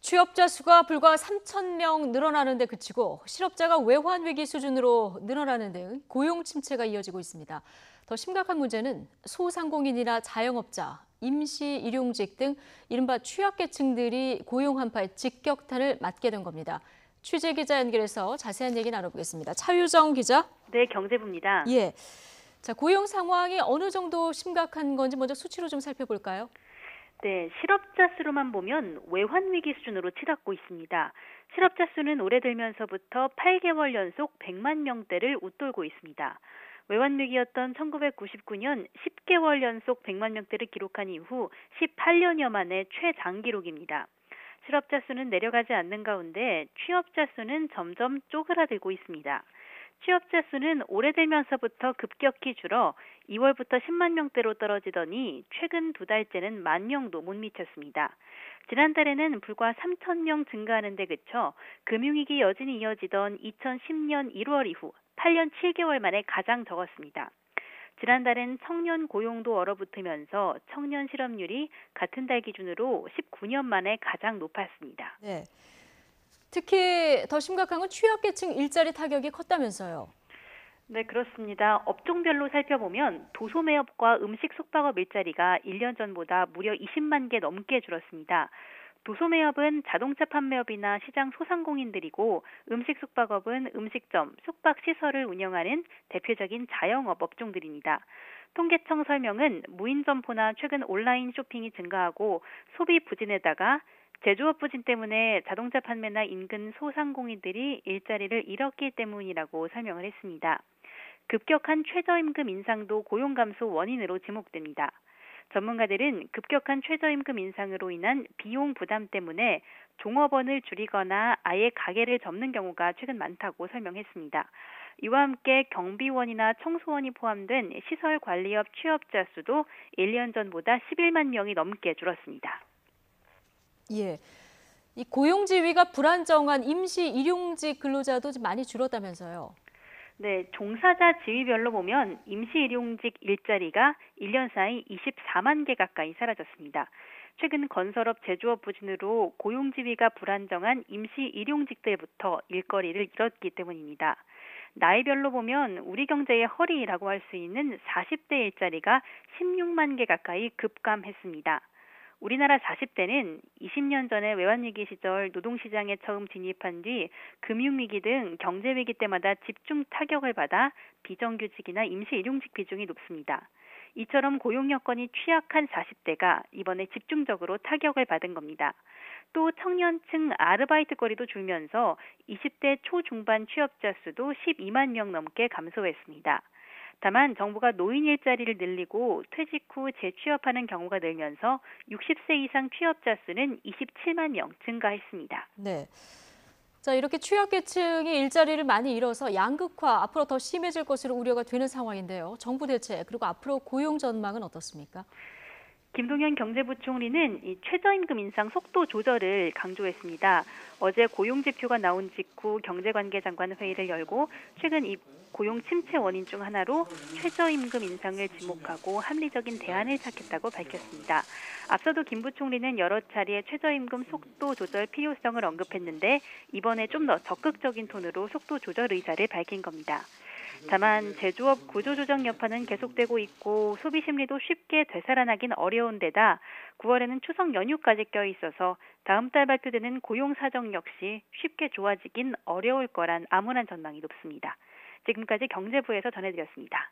취업자 수가 불과 3천 명 늘어나는 데 그치고 실업자가 외환 위기 수준으로 늘어나는 등 고용 침체가 이어지고 있습니다. 더 심각한 문제는 소상공인이나 자영업자, 임시 일용직 등 이른바 취약계층들이 고용 한파에 직격탄을 맞게 된 겁니다. 취재 기자 연결해서 자세한 얘기 나눠보겠습니다. 차유정 기자. 네, 경제부입니다. 예. 자, 고용 상황이 어느 정도 심각한 건지 먼저 수치로 좀 살펴볼까요? 네, 실업자 수로만 보면 외환 위기 수준으로 치닫고 있습니다. 실업자 수는 올해 들면서부터 8개월 연속 100만 명대를 웃돌고 있습니다. 외환 위기였던 1999년 10개월 연속 100만 명대를 기록한 이후 18년여 만에 최장기록입니다. 실업자 수는 내려가지 않는 가운데 취업자 수는 점점 쪼그라들고 있습니다. 취업자 수는 올해 들면서부터 급격히 줄어 2월부터 10만 명대로 떨어지더니 최근 두 달째는 1만 명도 못 미쳤습니다. 지난달에는 불과 3천 명 증가하는 데 그쳐 금융위기 여진이 이어지던 2010년 1월 이후 8년 7개월 만에 가장 적었습니다. 지난달엔 청년 고용도 얼어붙으면서 청년 실업률이 같은 달 기준으로 19년 만에 가장 높았습니다. 네. 특히 더 심각한 건 취약계층 일자리 타격이 컸다면서요. 네, 그렇습니다. 업종별로 살펴보면 도소매업과 음식 숙박업 일자리가 1년 전보다 무려 20만 개 넘게 줄었습니다. 도소매업은 자동차 판매업이나 시장 소상공인들이고 음식 숙박업은 음식점, 숙박시설을 운영하는 대표적인 자영업 업종들입니다. 통계청 설명은 무인 점포나 최근 온라인 쇼핑이 증가하고 소비 부진에다가 제조업 부진 때문에 자동차 판매나 인근 소상공인들이 일자리를 잃었기 때문이라고 설명을 했습니다. 급격한 최저임금 인상도 고용 감소 원인으로 지목됩니다. 전문가들은 급격한 최저임금 인상으로 인한 비용 부담 때문에 종업원을 줄이거나 아예 가게를 접는 경우가 최근 많다고 설명했습니다. 이와 함께 경비원이나 청소원이 포함된 시설 관리업 취업자 수도 1년 전보다 11만 명이 넘게 줄었습니다. 예. 이 고용 지위가 불안정한 임시 일용직 근로자도 좀 많이 줄었다면서요. 네, 종사자 지위별로 보면 임시 일용직 일자리가 1년 사이 24만 개 가까이 사라졌습니다. 최근 건설업 제조업 부진으로 고용 지위가 불안정한 임시 일용직들부터 일거리를 잃었기 때문입니다. 나이별로 보면 우리 경제의 허리라고 할 수 있는 40대 일자리가 16만 개 가까이 급감했습니다. 우리나라 40대는 20년 전에 외환위기 시절 노동시장에 처음 진입한 뒤 금융위기 등 경제위기 때마다 집중 타격을 받아 비정규직이나 임시 일용직 비중이 높습니다. 이처럼 고용 여건이 취약한 40대가 이번에 집중적으로 타격을 받은 겁니다. 또 청년층 아르바이트 거리도 줄면서 20대 초중반 취업자 수도 12만 명 넘게 감소했습니다. 다만 정부가 노인 일자리를 늘리고 퇴직 후 재취업하는 경우가 늘면서 60세 이상 취업자 수는 27만 명 증가했습니다. 네. 자, 이렇게 취약계층이 일자리를 많이 잃어서 양극화 앞으로 더 심해질 것으로 우려가 되는 상황인데요. 정부 대책 그리고 앞으로 고용 전망은 어떻습니까? 김동연 경제부총리는 이 최저임금 인상 속도 조절을 강조했습니다. 어제 고용지표가 나온 직후 경제관계장관 회의를 열고 최근 이 고용 침체 원인 중 하나로 최저임금 인상을 지목하고 합리적인 대안을 찾겠다고 밝혔습니다. 앞서도 김 부총리는 여러 차례 최저임금 속도 조절 필요성을 언급했는데 이번에 좀 더 적극적인 톤으로 속도 조절 의사를 밝힌 겁니다. 다만 제조업 구조조정 여파는 계속되고 있고 소비 심리도 쉽게 되살아나긴 어려운 데다 9월에는 추석 연휴까지 껴있어서 다음 달 발표되는 고용 사정 역시 쉽게 좋아지긴 어려울 거란 암울한 전망이 높습니다. 지금까지 경제부에서 전해드렸습니다.